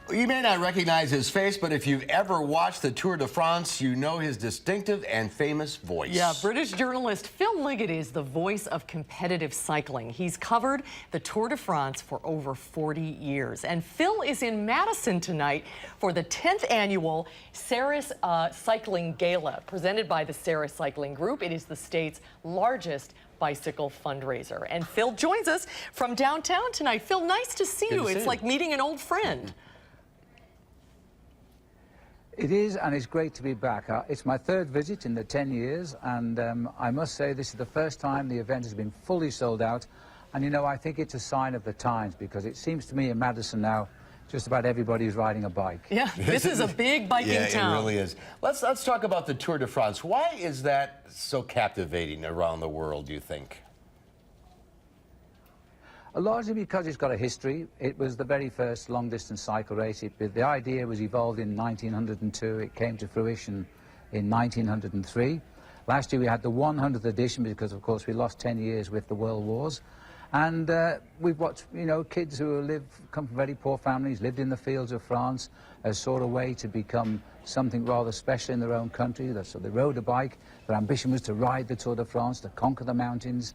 You may not recognize his face, but if you've ever watched the Tour de France, you know his distinctive and famous voice. Yeah, British journalist Phil Liggett is the voice of competitive cycling. He's covered the Tour de France for over 40 years. And Phil is in Madison tonight for the 10th annual Saris Cycling Gala, presented by the Saris Cycling Group. It is the state's largest bicycle fundraiser. And Phil joins us from downtown tonight. Phil, nice to see you. It's like meeting an old friend. It is, and it's great to be back. It's my third visit in the 10 years, and I must say this is the first time the event has been fully sold out. And, you know, I think it's a sign of the times, because it seems to me in Madison now, just about everybody is riding a bike. Yeah, this is a big biking town. It really is. Let's talk about the Tour de France. Why is that so captivating around the world, do you think? Largely because it's got a history. It was the very first long-distance cycle race. The idea was evolved in 1902. It came to fruition in 1903. Last year we had the 100th edition because, of course, we lost 10 years with the World Wars. And we've watched, you know, kids who come from very poor families, lived in the fields of France, as sort of way to become something rather special in their own country. So they rode a bike. Their ambition was to ride the Tour de France, to conquer the mountains,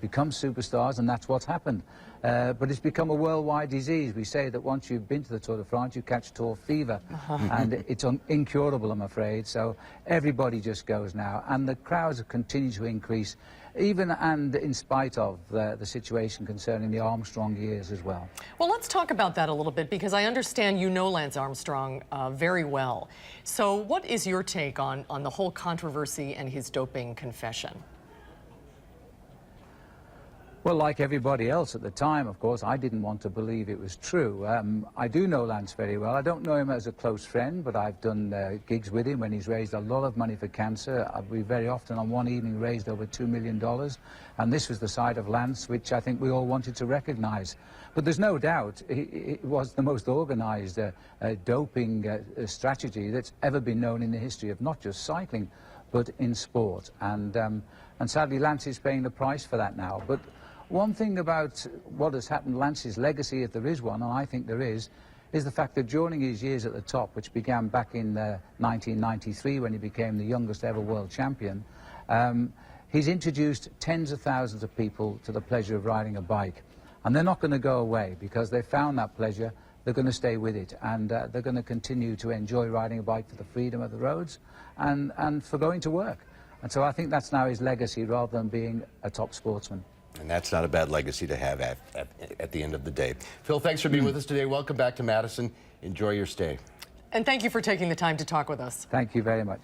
become superstars, and that's what's happened. But it's become a worldwide disease. We say that once you've been to the Tour de France, you catch Tour fever, and it's incurable, I'm afraid. So everybody just goes now, and the crowds continue to increase, even and in spite of the situation concerning the Armstrong years as well. Well, let's talk about that a little bit, because I understand you know Lance Armstrong very well. So what is your take on the whole controversy and his doping confession? Well, like everybody else at the time, of course, I didn't want to believe it was true. I do know Lance very well. I don't know him as a close friend, but I've done gigs with him when he's raised a lot of money for cancer. We very often on one evening raised over $2 million, and this was the side of Lance which I think we all wanted to recognize. But there's no doubt it was the most organized doping strategy that's ever been known in the history of not just cycling, but in sport. And sadly, Lance is paying the price for that now. But one thing about what has happened, Lance's legacy, if there is one, and I think there is the fact that during his years at the top, which began back in 1993 when he became the youngest ever world champion, he's introduced tens of thousands of people to the pleasure of riding a bike. And they're not going to go away, because they found that pleasure. They're going to stay with it, and they're going to continue to enjoy riding a bike for the freedom of the roads and for going to work. And so I think that's now his legacy, rather than being a top sportsman. And that's not a bad legacy to have at the end of the day. Phil, thanks for being with us today. Welcome back to Madison. Enjoy your stay. And thank you for taking the time to talk with us. Thank you very much.